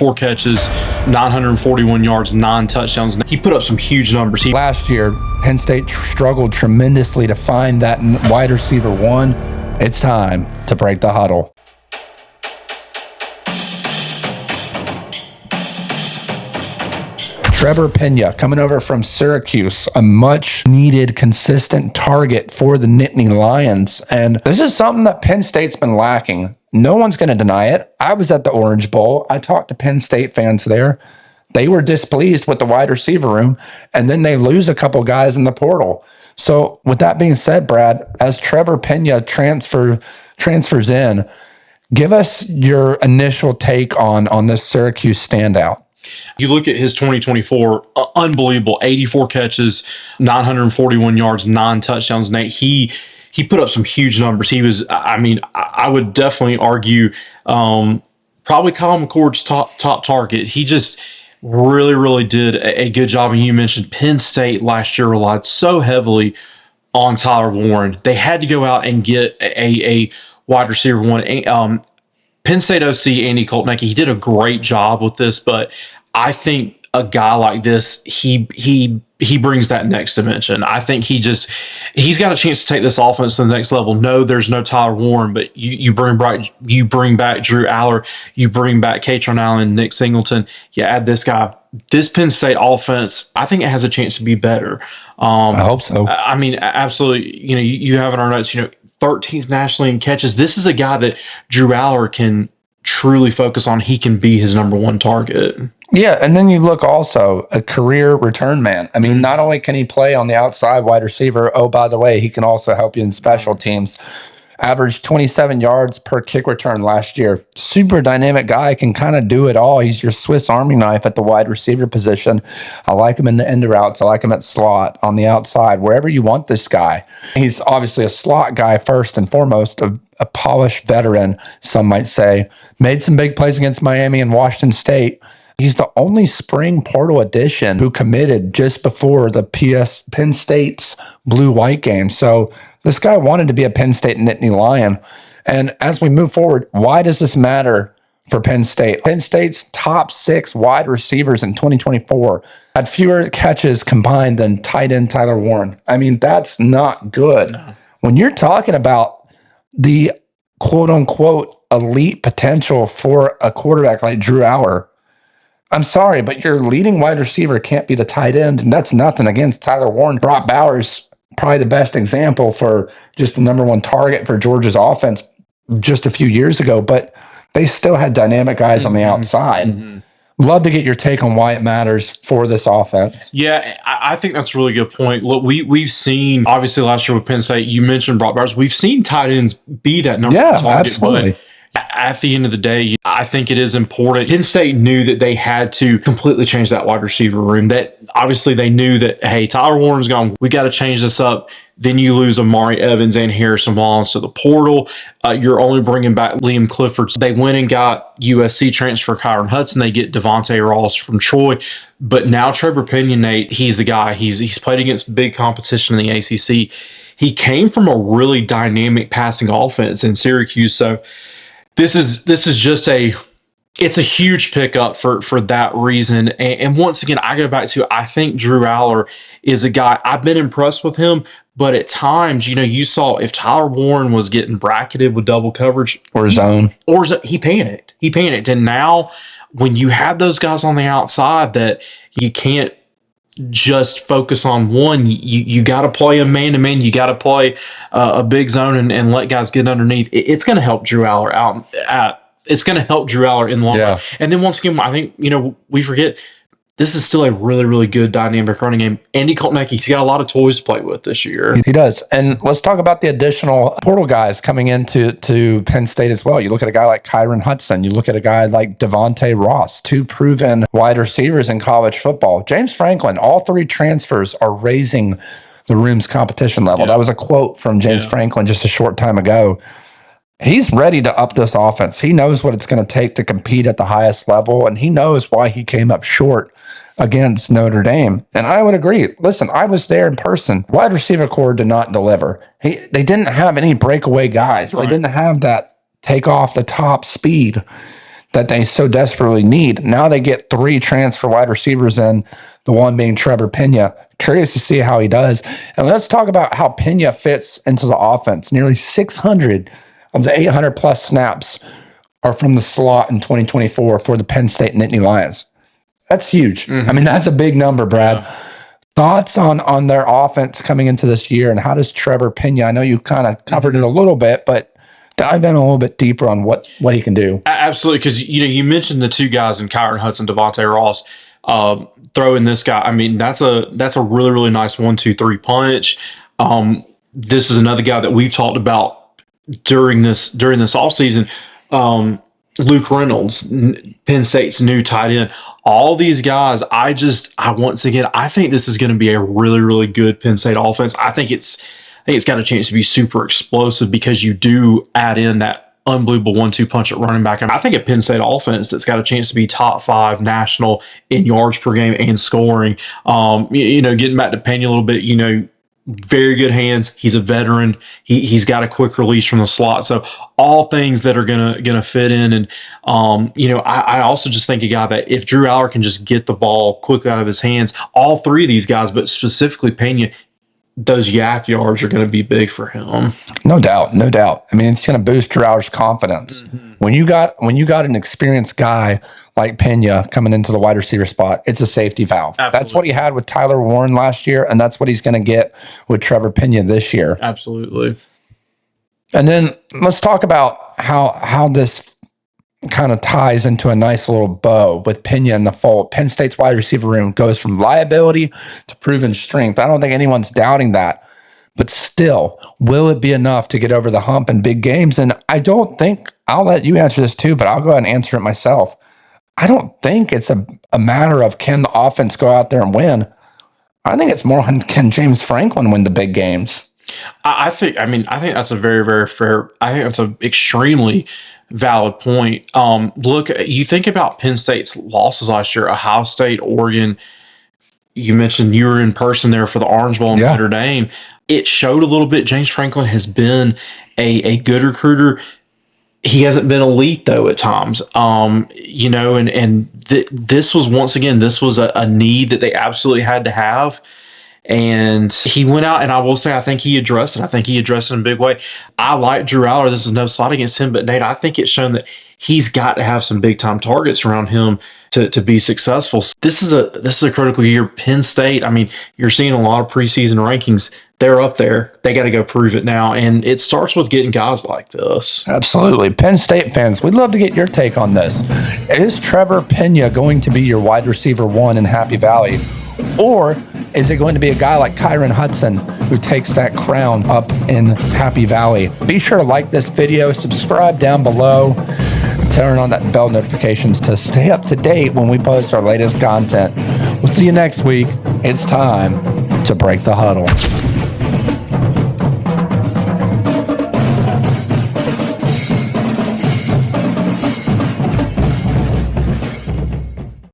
84 catches, 941 yards, 9 touchdowns. He put up some huge numbers. Last year, Penn State struggled tremendously to find that wide receiver one. It's time to break the huddle. Trebor Pena coming over from Syracuse, a much needed consistent target for the Nittany Lions. And this is something that Penn State's been lacking. No one's going to deny it. I was at the Orange Bowl. I talked to Penn State fans there. They were displeased with the wide receiver room, and then they lose a couple guys in the portal. So with that being said, Brad, as Trebor Pena transfers in, give us your initial take on this Syracuse standout. You look at his 2024, unbelievable, 84 catches, 941 yards, 9 touchdowns. Nate, he put up some huge numbers. He was, I would definitely argue, probably Kyle McCord's top target. He just really did a good job. And you mentioned Penn State last year relied so heavily on Tyler Warren. They had to go out and get a wide receiver one. Penn State OC Andy Koltnecki, he did a great job with this, but I think a guy like this, he brings that next dimension. I think he's got a chance to take this offense to the next level. No, there's no Tyler Warren, but you bring back Drew Allar, you bring back Kaytron Allen, Nick Singleton, you add this guy. This Penn State offense, I think it has a chance to be better. I hope so. I mean, absolutely. You have in our notes, 13th nationally in catches. This is a guy that Drew Allar can truly focus on. He can be his number one target. Yeah, and then you look also a career return man. I mean, not only can he play on the outside wide receiver, oh, by the way, he can also help you in special teams. Averaged 27 yards per kick return last year. Super dynamic guy, can kind of do it all. He's your Swiss Army knife at the wide receiver position. I like him in the end routes. I like him at slot, on the outside, wherever you want this guy. He's obviously a slot guy first and foremost, a polished veteran, some might say. Made some big plays against Miami and Washington State. He's the only spring portal addition who committed just before the Penn State's blue-white game. So this guy wanted to be a Penn State Nittany Lion. And as we move forward, why does this matter for Penn State? Penn State's top 6 wide receivers in 2024 had fewer catches combined than tight end Tyler Warren. I mean, that's not good. No. When you're talking about the quote-unquote elite potential for a quarterback like Drew Allar, I'm sorry, but your leading wide receiver can't be the tight end, and that's nothing against Tyler Warren. Brock Bowers, probably the best example for just the number one target for Georgia's offense just a few years ago, but they still had dynamic guys on the outside. Mm-hmm. Love to get your take on why it matters for this offense. Yeah, I think that's a really good point. Look, we've seen, obviously last year with Penn State, you mentioned Brock Bowers, we've seen tight ends be that number one target. Absolutely. But at the end of the day, I think it is important. Penn State knew that they had to completely change that wide receiver room. That obviously they knew that, hey, Tyler Warren's gone. We got to change this up. Then you lose Amari Evans and Harrison Wallace to the portal. You're only bringing back Liam Clifford. They went and got USC transfer Kyron Hudson. They get Devonte Ross from Troy. But now Trebor Pena, Nate, he's the guy. He's played against big competition in the ACC. He came from a really dynamic passing offense in Syracuse. So this is just it's a huge pickup for that reason. And once again, I go back to, I think Drew Allar is a guy, I've been impressed with him, but at times, you saw if Tyler Warren was getting bracketed with double coverage or zone, he panicked. And now when you have those guys on the outside that you can't just focus on one, you got to play a man-to-man, you got to play a big zone and let guys get underneath. It's going to help Drew Allar out. It's going to help Drew Allar in the long run. And then once again, I think, we forget, this is still a really, really good dynamic running game. Andy Koltnecki, he's got a lot of toys to play with this year. He does. And let's talk about the additional portal guys coming into Penn State as well. You look at a guy like Kyron Hudson. You look at a guy like Devonte Ross, 2 proven wide receivers in college football. James Franklin, all 3 transfers are raising the room's competition level. That was a quote from James Franklin just a short time ago. He's ready to up this offense. He knows what it's going to take to compete at the highest level, and he knows why he came up short against Notre Dame. And I would agree. Listen, I was there in person. Wide receiver core did not deliver. They didn't have any breakaway guys. Right. They didn't have that take off the top speed. that they so desperately need. Now they get 3 transfer wide receivers in, the one being Trebor Pena. Curious to see how he does. And let's talk about how Pena fits into the offense. Nearly 600 of the 800-plus snaps are from the slot in 2024 for the Penn State Nittany Lions. That's huge. I mean, that's a big number, Brad. Yeah. Thoughts on their offense coming into this year, and how does Trebor Pena, I know you kind of covered it a little bit, but dive in a little bit deeper on what he can do. Absolutely, because you mentioned the 2 guys in Kyron Hudson, Devonte Ross. Throwing this guy, I mean, that's a really, really nice 1-2-3 punch. This is another guy that we've talked about during this offseason. Luke Reynolds, Penn State's new tight end. All these guys, I think this is going to be a really, really good Penn State offense. I think it's got a chance to be super explosive because you do add in that unbelievable 1-2 punch at running back. And I think a Penn State offense that's got a chance to be top 5 national in yards per game and scoring. Getting back to Pena a little bit, very good hands. He's a veteran. He's got a quick release from the slot. So all things that are gonna fit in. And I also just think a guy that if Drew Allar can just get the ball quickly out of his hands, all 3 of these guys, but specifically Pena, those yak yards are going to be big for him. No doubt. I mean, it's going to boost Drew Allar's confidence. When you got an experienced guy like Pena coming into the wide receiver spot, it's a safety valve. Absolutely. That's what he had with Tyler Warren last year, and that's what he's going to get with Trebor Pena this year. Absolutely. And then let's talk about how this kind of ties into a nice little bow with Pena in the fold. Penn State's wide receiver room goes from liability to proven strength. I don't think anyone's doubting that. But still, will it be enough to get over the hump in big games? And I don't think, I'll let you answer this too, but I'll go ahead and answer it myself. I don't think it's a matter of can the offense go out there and win. I think it's more on can James Franklin win the big games. I think that's a very, very fair. I think that's an extremely valid point. Look, you think about Penn State's losses last year, Ohio State, Oregon. You mentioned you were in person there for the Orange Bowl in Notre Dame. It showed a little bit. James Franklin has been a good recruiter. He hasn't been elite though at times. This was once again, this was a need that they absolutely had to have. And he went out, and I will say, I think he addressed it. I think he addressed it in a big way. I like Drew Allar. This is no slight against him, but Nate, I think it's shown that he's got to have some big time targets around him to be successful. This is a critical year. Penn State, I mean, you're seeing a lot of preseason rankings. They're up there. They got to go prove it now. And it starts with getting guys like this. Absolutely. Penn State fans, we'd love to get your take on this. Is Trebor Pena going to be your wide receiver 1 in Happy Valley? Or is it going to be a guy like Kyron Hudson who takes that crown up in Happy Valley? Be sure to like this video, subscribe down below, turn on that bell notifications to stay up to date when we post our latest content. We'll see you next week. It's time to break the huddle.